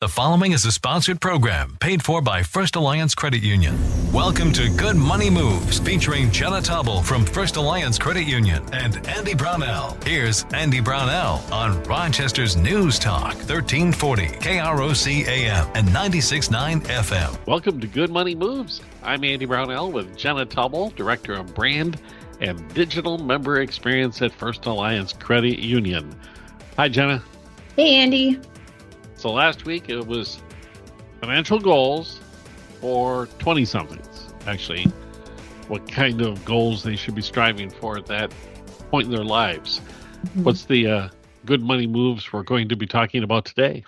The following is a sponsored program paid for by First Alliance Credit Union. Welcome to Good Money Moves, featuring Jenna Taubel from First Alliance Credit Union and Andy Brownell. Here's Andy Brownell on Rochester's News Talk, 1340 KROC AM and 96.9 FM. Welcome to Good Money Moves. I'm Andy Brownell with Jenna Taubel, Director of Brand and Digital Member Experience at First Alliance Credit Union. Hi, Jenna. Hey, Andy. So last week it was financial goals for 20-somethings. Actually, what kind of goals they should be striving for at that point in their lives. Mm-hmm. What's the good money moves we're going to be talking about today?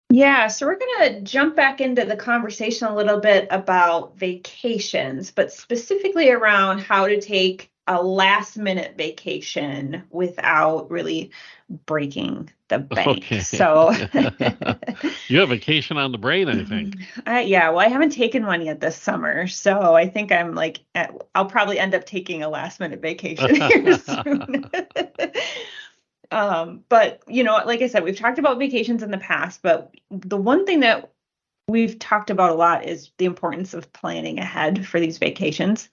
Yeah, so we're going to jump back into the conversation a little bit about vacations, but specifically around how to take a last-minute vacation without really breaking the bank. Okay. So you have vacation on the brain, I think. Yeah, well, I haven't taken one yet this summer, so I think I'll probably end up taking a last-minute vacation here soon. But, like I said, we've talked about vacations in the past, but the one thing that we've talked about a lot is the importance of planning ahead for these vacations.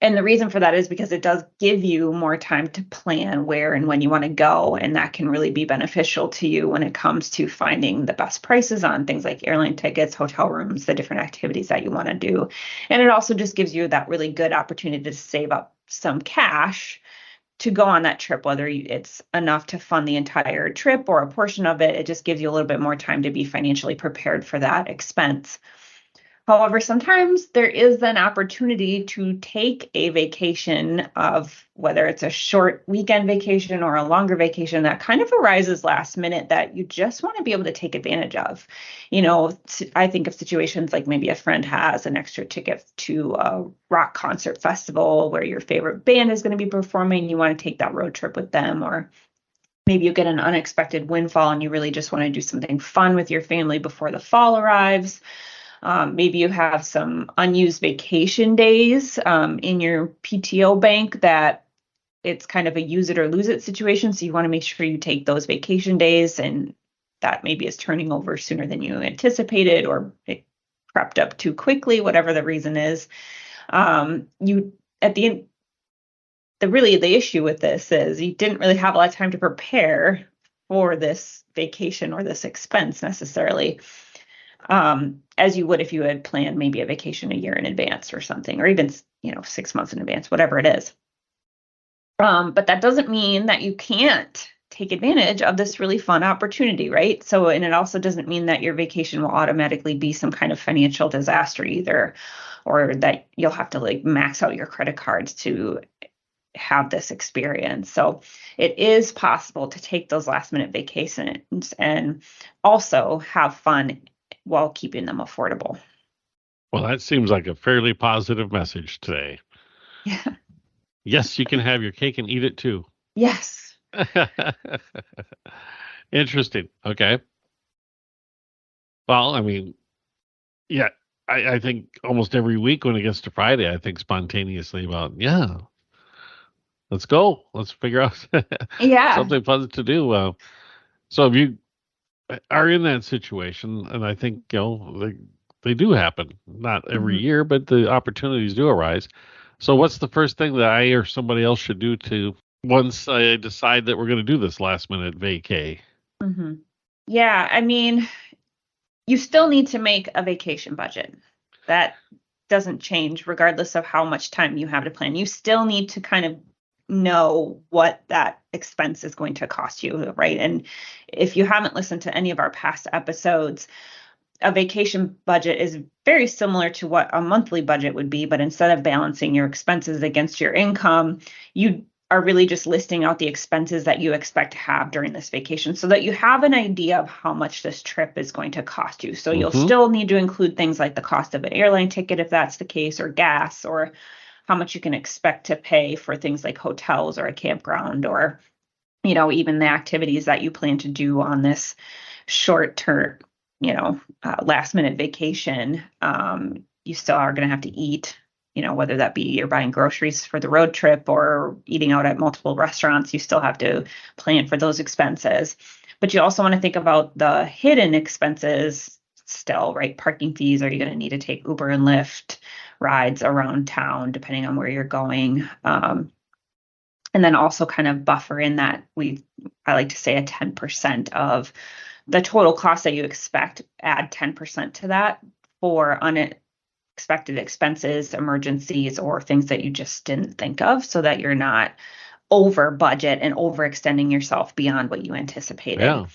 And the reason for that is because it does give you more time to plan where and when you want to go. And that can really be beneficial to you when it comes to finding the best prices on things like airline tickets, hotel rooms, the different activities that you want to do. And it also just gives you that really good opportunity to save up some cash to go on that trip, whether it's enough to fund the entire trip or a portion of it. It just gives you a little bit more time to be financially prepared for that expense. However, sometimes there is an opportunity to take a vacation of whether it's a short weekend vacation or a longer vacation that kind of arises last minute that you just want to be able to take advantage of. I think of situations like maybe a friend has an extra ticket to a rock concert festival where your favorite band is going to be performing. You want to take that road trip with them, or maybe you get an unexpected windfall and you really just want to do something fun with your family before the fall arrives. Maybe you have some unused vacation days in your PTO bank that it's kind of a use it or lose it situation. So you want to make sure you take those vacation days, and that maybe is turning over sooner than you anticipated, or it crept up too quickly, whatever the reason is. You at the end, the issue with this is you didn't really have a lot of time to prepare for this vacation or this expense necessarily. As you would if you had planned maybe a vacation a year in advance or something, or even, 6 months in advance, whatever it is. But that doesn't mean that you can't take advantage of this really fun opportunity, right? So, and it also doesn't mean that your vacation will automatically be some kind of financial disaster either, or that you'll have to max out your credit cards to have this experience. So it is possible to take those last minute vacations and also have fun while keeping them affordable. Well, that seems like a fairly positive message today. Yeah. Yes, you can have your cake and eat it too. Yes. Interesting. Okay. Well, yeah, I think almost every week when it gets to Friday, I think spontaneously about, let's go. Let's figure out something fun to do. So if you are in that situation, and I think they do happen, not every year, but the opportunities do arise. So what's the first thing that I or somebody else should do to, once I decide that we're going to do this last minute vacay? Mm-hmm. Yeah, you still need to make a vacation budget. That doesn't change regardless of how much time you have to plan. You still need to kind of know what that expense is going to cost you, right? And if you haven't listened to any of our past episodes, a vacation budget is very similar to what a monthly budget would be, but instead of balancing your expenses against your income, you are really just listing out the expenses that you expect to have during this vacation so that you have an idea of how much this trip is going to cost you. So you'll still need to include things like the cost of an airline ticket, if that's the case, or gas, or how much you can expect to pay for things like hotels or a campground, or, even the activities that you plan to do on this short-term, last minute vacation. You still are going to have to eat, whether that be you're buying groceries for the road trip or eating out at multiple restaurants, you still have to plan for those expenses. But you also want to think about the hidden expenses still, right? Parking fees. Are you going to need to take Uber and Lyft rides around town, depending on where you're going? And then also kind of buffer in that I like to say a 10% of the total cost that you expect, add 10% to that for unexpected expenses, emergencies, or things that you just didn't think of, so that you're not over budget and overextending yourself beyond what you anticipated.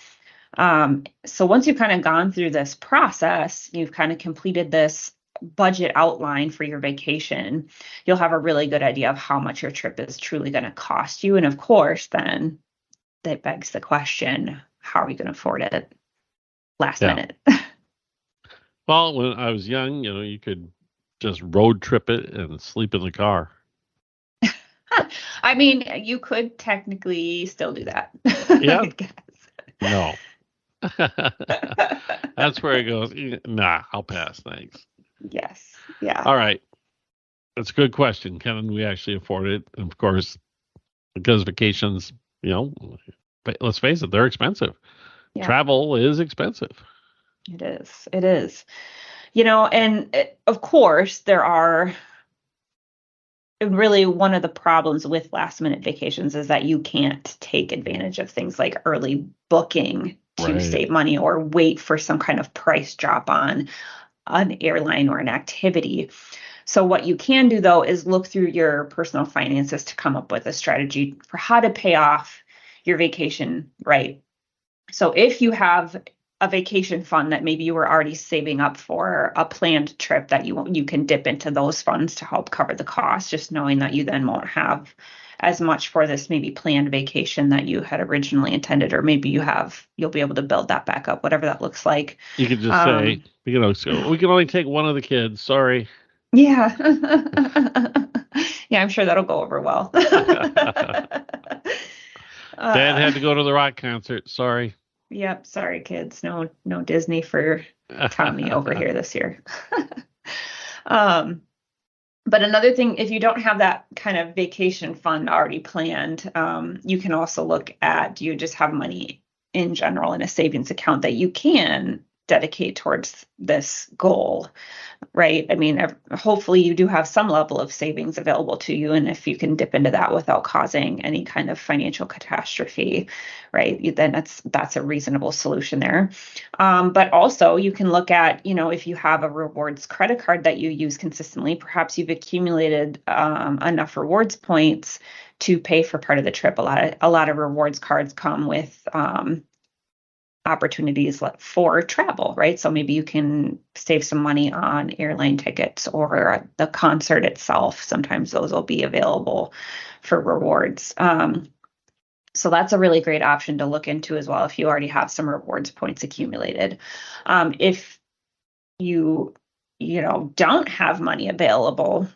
Yeah. So once you've kind of gone through this process, you've kind of completed this budget outline for your vacation, you'll have a really good idea of how much your trip is truly going to cost you. And of course, then that begs the question, how are you going to afford it last minute? Well, when I was young, you could just road trip it and sleep in the car. I mean, you could technically still do that. Yeah. No. That's where it goes. Nah, I'll pass. Thanks. Yes. Yeah. All right. That's a good question. Can we actually afford it? And of course, because vacations, let's face it, they're expensive. Yeah. Travel is expensive. It is. It is. And of course, there are really one of the problems with last minute vacations is that you can't take advantage of things like early booking to save money or wait for some kind of price drop on an airline or an activity. So what you can do, though, is look through your personal finances to come up with a strategy for how to pay off your vacation, right? So if you have a vacation fund that maybe you were already saving up for a planned trip, that you can dip into those funds to help cover the cost, just knowing that you then won't have as much for this maybe planned vacation that you had originally intended, or maybe you'll be able to build that back up, whatever that looks like. You could just say, so we can only take one of the kids. Sorry. Yeah. Yeah, I'm sure that'll go over well. Dad had to go to the rock concert. Sorry. Yep. Sorry, kids. No Disney for Tommy over here this year. But another thing, if you don't have that kind of vacation fund already planned, you can also look at, do you just have money in general in a savings account that you can dedicate towards this goal, right? I mean, hopefully you do have some level of savings available to you. And if you can dip into that without causing any kind of financial catastrophe, right, then that's a reasonable solution there. But also you can look at, if you have a rewards credit card that you use consistently, perhaps you've accumulated enough rewards points to pay for part of the trip. A lot of rewards cards come with opportunities for travel, right? So maybe you can save some money on airline tickets or the concert itself. Sometimes those will be available for rewards. So that's a really great option to look into as well if you already have some rewards points accumulated. If you don't have money available,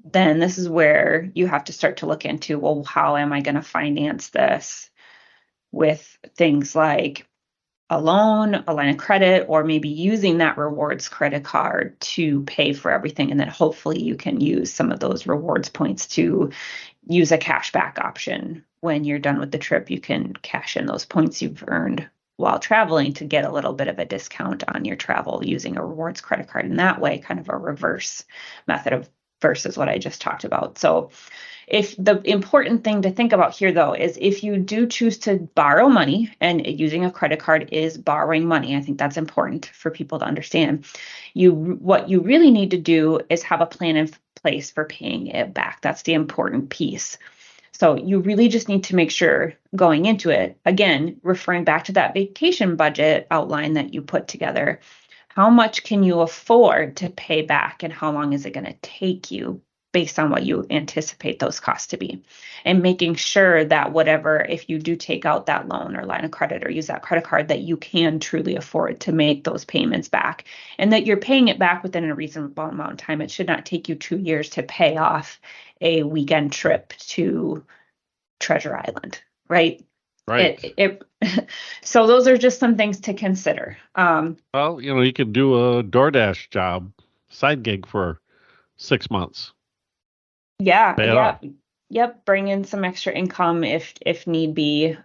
then this is where you have to start to look into, well, how am I going to finance this with things like a loan, a line of credit, or maybe using that rewards credit card to pay for everything. And then hopefully you can use some of those rewards points to use a cashback option. When you're done with the trip, you can cash in those points you've earned while traveling to get a little bit of a discount on your travel using a rewards credit card. In that way, kind of a reverse method of versus what I just talked about. So if the important thing to think about here, though, is if you do choose to borrow money, and using a credit card is borrowing money, I think that's important for people to understand. What you really need to do is have a plan in place for paying it back. That's the important piece. So you really just need to make sure going into it, again, referring back to that vacation budget outline that you put together, how much can you afford to pay back and how long is it going to take you based on what you anticipate those costs to be, and making sure that if you do take out that loan or line of credit or use that credit card, that you can truly afford to make those payments back and that you're paying it back within a reasonable amount of time. It should not take you 2 years to pay off a weekend trip to Treasure Island, right? Right. So those are just some things to consider. Well, you could do a DoorDash job, side gig for 6 months. Yeah. Yep. Bring in some extra income if need be.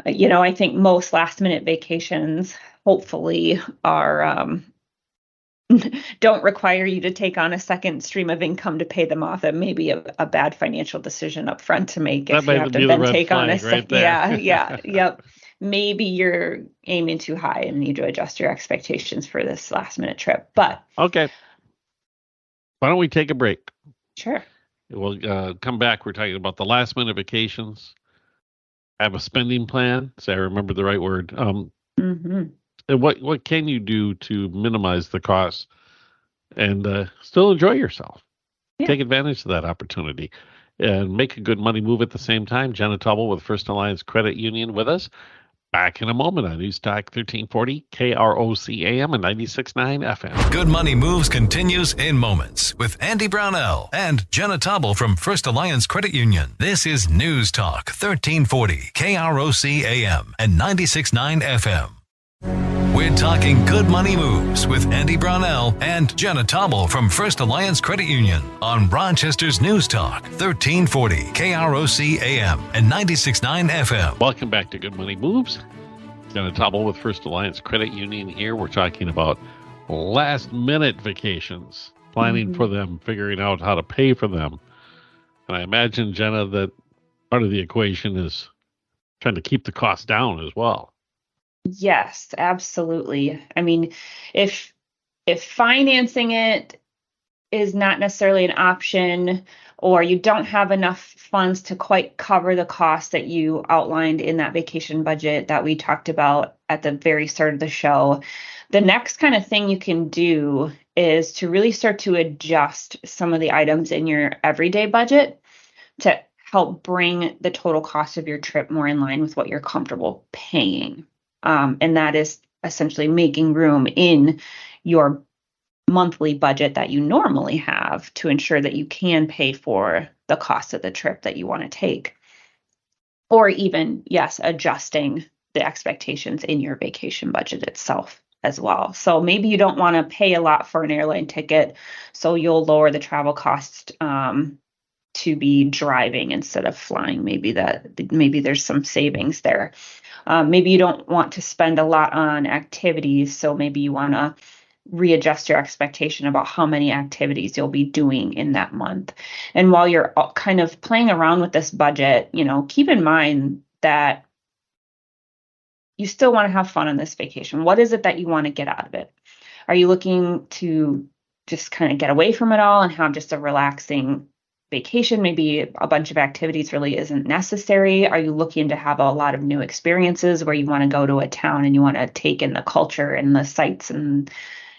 I think most last minute vacations hopefully are don't require you to take on a second stream of income to pay them off. That may be a bad financial decision up front to make if you have to then take on a second. Right there. Yep. Maybe you're aiming too high and need to adjust your expectations for this last minute trip. But okay, why don't we take a break? Sure. We'll come back. We're talking about the last minute vacations. Have a spending plan. Say I remember the right word. Mm-hmm. And what can you do to minimize the costs and still enjoy yourself? Yeah. Take advantage of that opportunity and make a good money move at the same time. Jenna Taubel with First Alliance Credit Union with us. Back in a moment on News Talk 1340, KROC AM and 96.9 FM. Good Money Moves continues in moments with Andy Brownell and Jenna Taubel from First Alliance Credit Union. This is News Talk 1340, KROC AM and 96.9 FM. We're talking good money moves with Andy Brownell and Jenna Taubel from First Alliance Credit Union on Rochester's News Talk 1340 KROC AM and 96.9 FM. Welcome back to Good Money Moves. Jenna Taubel with First Alliance Credit Union here. We're talking about last minute vacations, planning for them, figuring out how to pay for them. And I imagine, Jenna, that part of the equation is trying to keep the cost down as well. Yes, absolutely. I mean, if financing it is not necessarily an option, or you don't have enough funds to quite cover the cost that you outlined in that vacation budget that we talked about at the very start of the show, the next kind of thing you can do is to really start to adjust some of the items in your everyday budget to help bring the total cost of your trip more in line with what you're comfortable paying. And that is essentially making room in your monthly budget that you normally have to ensure that you can pay for the cost of the trip that you want to take. Or even, yes, adjusting the expectations in your vacation budget itself as well. So maybe you don't want to pay a lot for an airline ticket, so you'll lower the travel cost to be driving instead of flying. Maybe there's some savings there. Maybe you don't want to spend a lot on activities, so maybe you want to readjust your expectation about how many activities you'll be doing in that month. And while you're kind of playing around with this budget, keep in mind that you still want to have fun on this vacation. What is it that you want to get out of it? Are you looking to just kind of get away from it all and have just a relaxing vacation? Maybe a bunch of activities really isn't necessary. Are you looking to have a lot of new experiences where you want to go to a town and you want to take in the culture and the sights and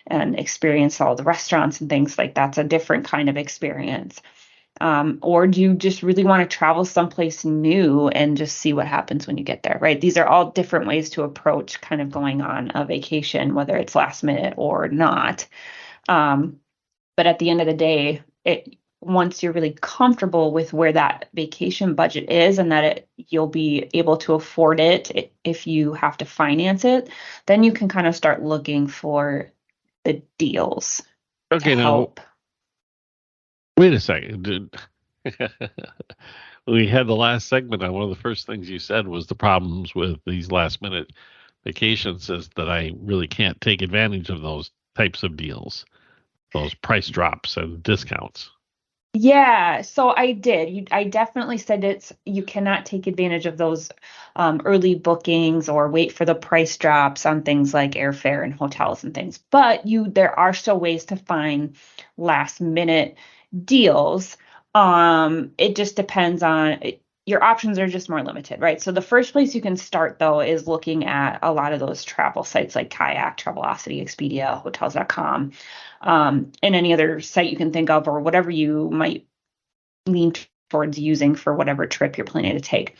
experience all the restaurants and things like that's a different kind of experience? Or do you just really want to travel someplace new and just see what happens when you get there, right? These are all different ways to approach kind of going on a vacation, whether it's last minute or not. But at the end of the day, once you're really comfortable with where that vacation budget is and that you'll be able to afford it if you have to finance it, then you can kind of start looking for the deals. Okay, now, wait a second. We had the last segment on one of the first things you said was the problems with these last minute vacations is that I really can't take advantage of those types of deals, those price drops and discounts. Yeah, so I did. I definitely said you cannot take advantage of those early bookings or wait for the price drops on things like airfare and hotels and things. But there are still ways to find last minute deals. It just depends on your options are just more limited, right? So the first place you can start though is looking at a lot of those travel sites like Kayak, Travelocity, Expedia, Hotels.com. And any other site you can think of or whatever you might lean towards using for whatever trip you're planning to take.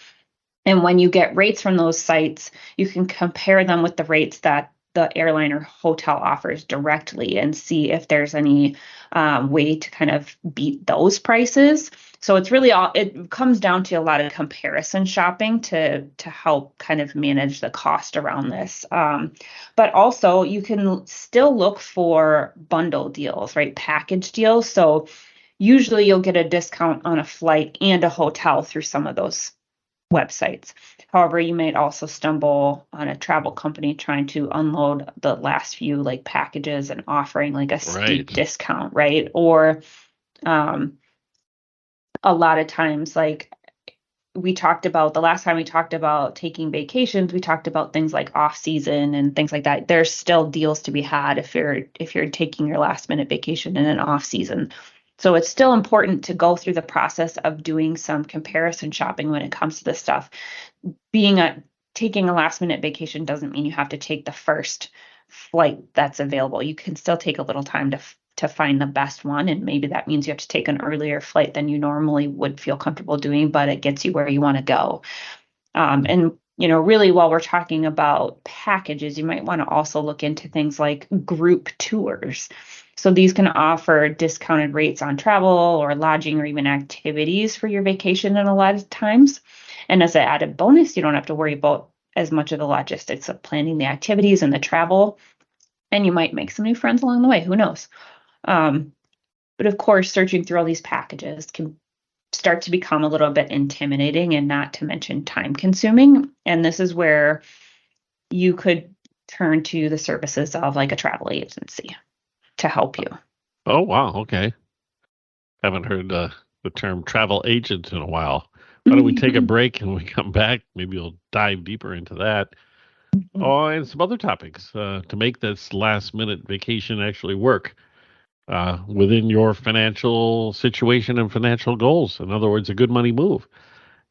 And when you get rates from those sites, you can compare them with the rates that the airline or hotel offers directly and see if there's any way to kind of beat those prices. So it's really it comes down to a lot of comparison shopping to help kind of manage the cost around this. But also you can still look for bundle deals, right? Package deals. So usually you'll get a discount on a flight and a hotel through some of those websites. However, you might also stumble on a travel company trying to unload the last few like packages and offering like a steep discount, right? Or a lot of times, like we talked about the last time we talked about taking vacations, we talked about things like off season and things like that. There's still deals to be had if you're taking your last minute vacation in an off season. So it's still important to go through the process of doing some comparison shopping when it comes to this stuff. Taking a last minute vacation doesn't mean you have to take the first flight that's available. You can still take a little time to find the best one, and maybe that means you have to take an earlier flight than you normally would feel comfortable doing, but it gets you where you want to go. And really, while we're talking about packages, you might want to also look into things like group tours. So these can offer discounted rates on travel or lodging or even activities for your vacation in a lot of times. And as an added bonus, you don't have to worry about as much of the logistics of planning the activities and the travel. And you might make some new friends along the way. Who knows? But of course, searching through all these packages can start to become a little bit intimidating, and not to mention time consuming. And this is where you could turn to the services of like a travel agency to help you. Oh, wow. Okay. Haven't heard the term travel agent in a while. Why don't we take a break and when we come back? Maybe we'll dive deeper into that. Oh, and some other topics to make this last minute vacation actually work within your financial situation and financial goals. In other words, a good money move.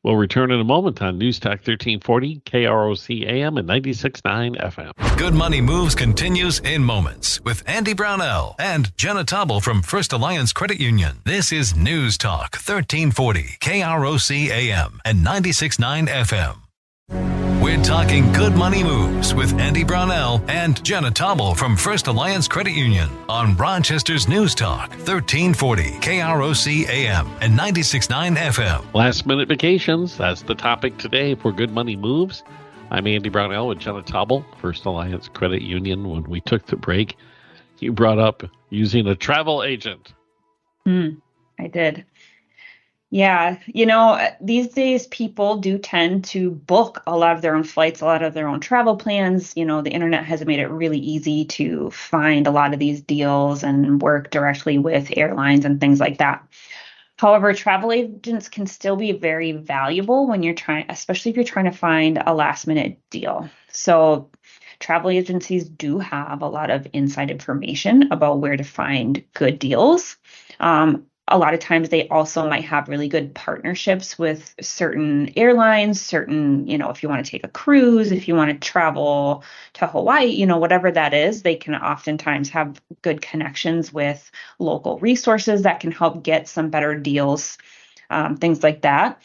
We'll return in a moment on News Talk 1340, KROC AM and 96.9 FM. Good Money Moves continues in moments with Andy Brownell and Jenna Taubel from First Alliance Credit Union. This is News Talk 1340, KROC AM and 96.9 FM. We're talking good money moves with Andy Brownell and Jenna Taubel from First Alliance Credit Union on Rochester's News Talk, 1340 KROC AM and 96.9 FM. Last minute vacations, that's the topic today for Good Money Moves. I'm Andy Brownell with Jenna Taubel, First Alliance Credit Union. When we took the break, you brought up using a travel agent. I did. Yeah, these days people do tend to book a lot of their own flights, a lot of their own travel plans. The internet has made it really easy to find a lot of these deals and work directly with airlines and things like that. However, travel agents can still be very valuable when especially if you're trying to find a last minute deal. So travel agencies do have a lot of inside information about where to find good deals. A lot of times they also might have really good partnerships with certain airlines, if you want to take a cruise, if you want to travel to Hawaii, whatever that is, they can oftentimes have good connections with local resources that can help get some better deals, things like that.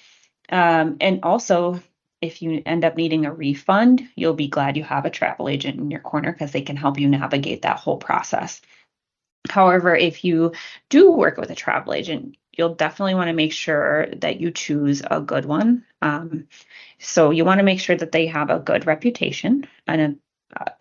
And also, if you end up needing a refund, you'll be glad you have a travel agent in your corner because they can help you navigate that whole process. However, if you do work with a travel agent, you'll definitely want to make sure that you choose a good one. So you want to make sure that they have a good reputation. And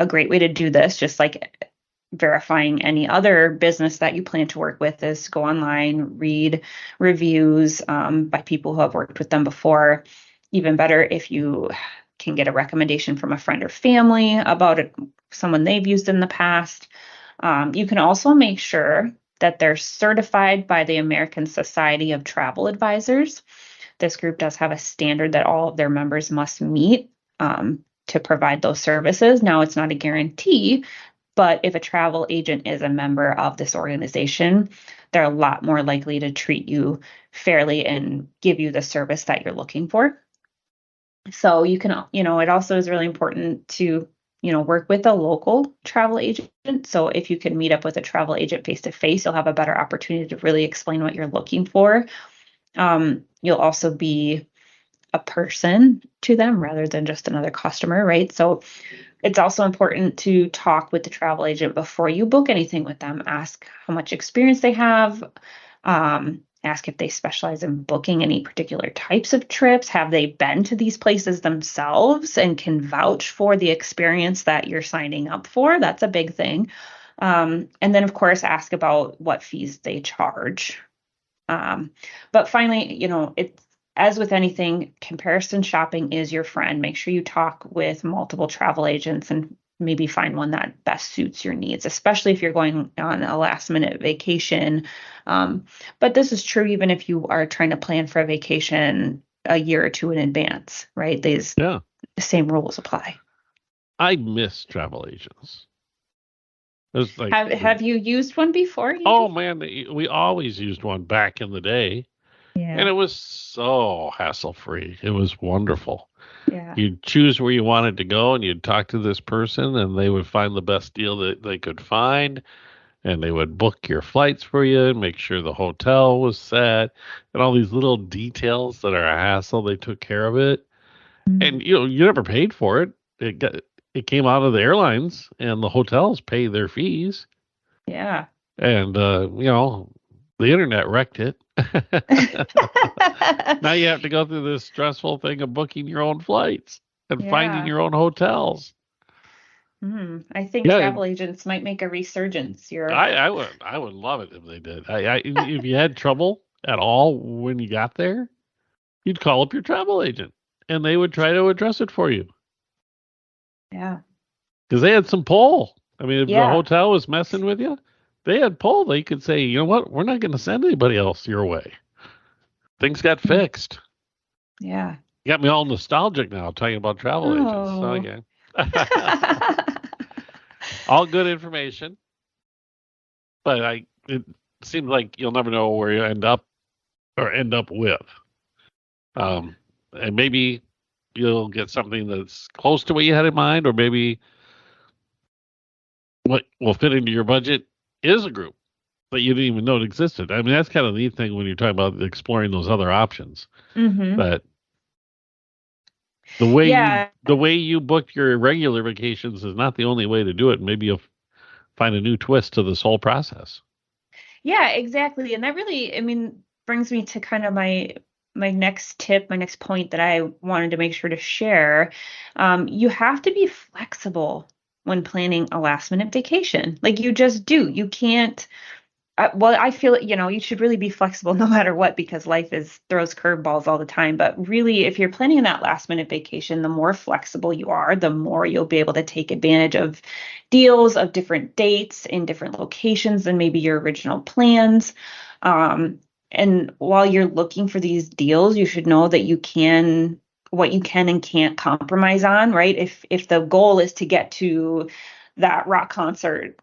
a great way to do this, just like verifying any other business that you plan to work with, is go online, read reviews by people who have worked with them before. Even better if you can get a recommendation from a friend or family about someone they've used in the past. You can also make sure that they're certified by the American Society of Travel Advisors. This group does have a standard that all of their members must meet to provide those services. Now, it's not a guarantee, but if a travel agent is a member of this organization, they're a lot more likely to treat you fairly and give you the service that you're looking for. So you can, it also is really important to work with a local travel agent. So if you can meet up with a travel agent face to face, you'll have a better opportunity to really explain what you're looking for. You'll also be a person to them rather than just another customer, right? So it's also important to talk with the travel agent before you book anything with them. Ask how much experience they have. Ask if they specialize in booking any particular types of trips. Have they been to these places themselves and can vouch for the experience that you're signing up for? That's a big thing. And then, of course, ask about what fees they charge. But finally, as with anything, comparison shopping is your friend. Make sure you talk with multiple travel agents and maybe find one that best suits your needs, especially if you're going on a last minute vacation. But this is true even if you are trying to plan for a vacation a year or two in advance, right? The same rules apply. I miss travel agents. Like, have you used one before? Andy? Oh man, we always used one back in the day. Yeah. And it was so hassle-free. It was wonderful. Yeah. You'd choose where you wanted to go, and you'd talk to this person, and they would find the best deal that they could find, and they would book your flights for you and make sure the hotel was set, and all these little details that are a hassle. They took care of it, and you never paid for it. It came out of the airlines, and the hotels pay their fees. Yeah. And the internet wrecked it. Now you have to go through this stressful thing of booking your own flights and finding your own hotels. I think travel agents might make a resurgence. I would love it if they did. If you had trouble at all when you got there, you'd call up your travel agent and they would try to address it for you. Yeah. Because they had some pull. I mean, if the hotel was messing with you, they had pull. They could say, you know what, we're not going to send anybody else your way. Things got fixed. Yeah. You got me all nostalgic now talking about travel agents. Okay. All good information. But it seems like you'll never know where you end up with. And maybe you'll get something that's close to what you had in mind, or maybe what will fit into your budget is a group that you didn't even know it existed. I mean, that's kind of the neat thing when you're talking about exploring those other options. But the way you booked your regular vacations is not the only way to do it. Maybe you'll find a new twist to this whole process. Yeah, exactly. And that really, brings me to kind of my next tip, my next point that I wanted to make sure to share. You have to be flexible when planning a last minute vacation. Like you just do. You can't. I feel you should really be flexible no matter what, because life throws curveballs all the time. But really, if you're planning that last minute vacation, the more flexible you are, the more you'll be able to take advantage of deals of different dates in different locations than maybe your original plans. And while you're looking for these deals, you should know that what you can and can't compromise on, right? If the goal is to get to that rock concert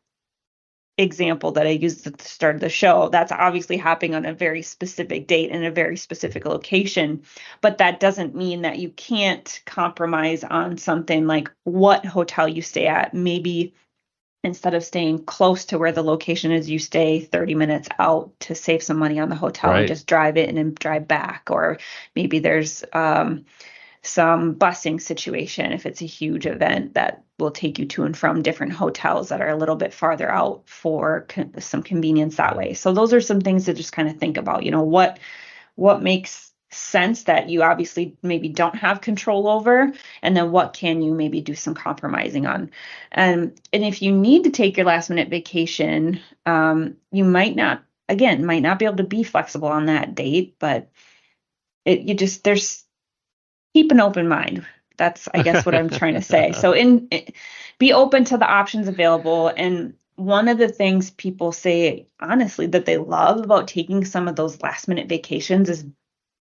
example that I used at the start of the show, that's obviously happening on a very specific date in a very specific location. But that doesn't mean that you can't compromise on something like what hotel you stay at. Maybe instead of staying close to where the location is, you stay 30 minutes out to save some money on the hotel and just drive it and drive back. Or maybe there's some busing situation if it's a huge event that will take you to and from different hotels that are a little bit farther out for some convenience that way. So those are some things to just kind of think about, what makes sense that you obviously maybe don't have control over, and then what can you maybe do some compromising on. And if you need to take your last minute vacation, you might not be able to be flexible on that date, but keep an open mind. That's, I guess, what I'm trying to say. So be open to the options available. And one of the things people say, honestly, that they love about taking some of those last minute vacations is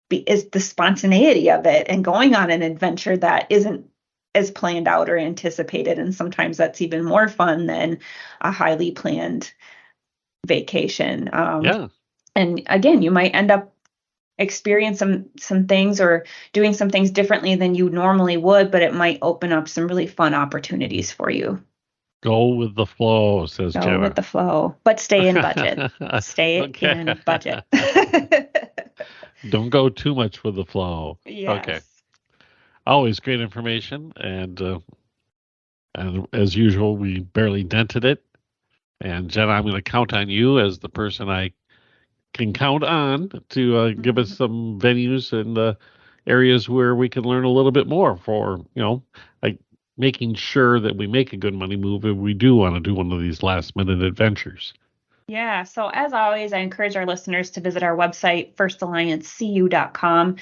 the spontaneity of it and going on an adventure that isn't as planned out or anticipated. And sometimes that's even more fun than a highly planned vacation. And again, you might end up experience some things or doing some things differently than you normally would, but it might open up some really fun opportunities for you. Go with the flow, says Jenna. Go with the flow, but stay in budget. Stay in budget. Don't go too much with the flow. Yes. Okay. Always great information, and as usual, we barely dented it. And Jenna, I'm going to count on you as the person I can count on to give us some venues and areas where we can learn a little bit more for, like making sure that we make a good money move if we do want to do one of these last minute adventures. Yeah. So as always, I encourage our listeners to visit our website, firstalliancecu.com.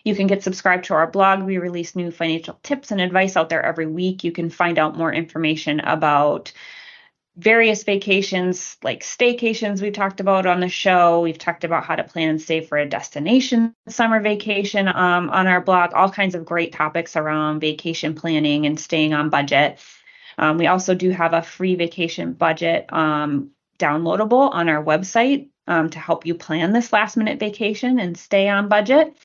You can get subscribed to our blog. We release new financial tips and advice out there every week. You can find out more information about various vacations, like staycations we've talked about on the show. We've talked about how to plan and save for a destination summer vacation on our blog, all kinds of great topics around vacation planning and staying on budget. We also do have a free vacation budget downloadable on our website to help you plan this last minute vacation and stay on budget.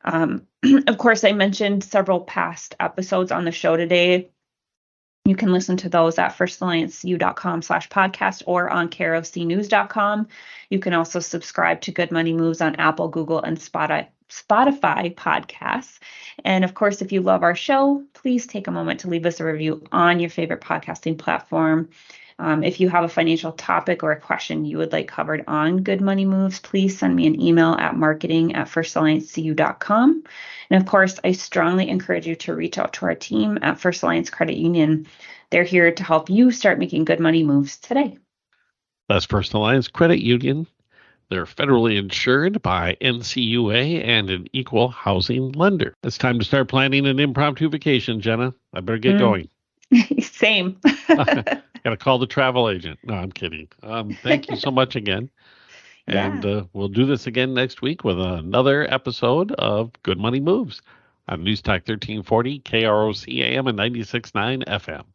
Of course, I mentioned several past episodes on the show today. You can listen to those at firstallianceu.com/podcast or on carocnews.com. You can also subscribe to Good Money Moves on Apple, Google, and Spotify podcasts. And of course, if you love our show, please take a moment to leave us a review on your favorite podcasting platform. If you have a financial topic or a question you would like covered on Good Money Moves, please send me an email at marketing@firstalliancecu.com. And of course, I strongly encourage you to reach out to our team at First Alliance Credit Union. They're here to help you start making good money moves today. That's First Alliance Credit Union. They're federally insured by NCUA and an equal housing lender. It's time to start planning an impromptu vacation, Jenna. I better get going. Same. Got to call the travel agent. No, I'm kidding. Thank you so much again. And we'll do this again next week with another episode of Good Money Moves on News Talk 1340, KROC AM and 96.9 FM.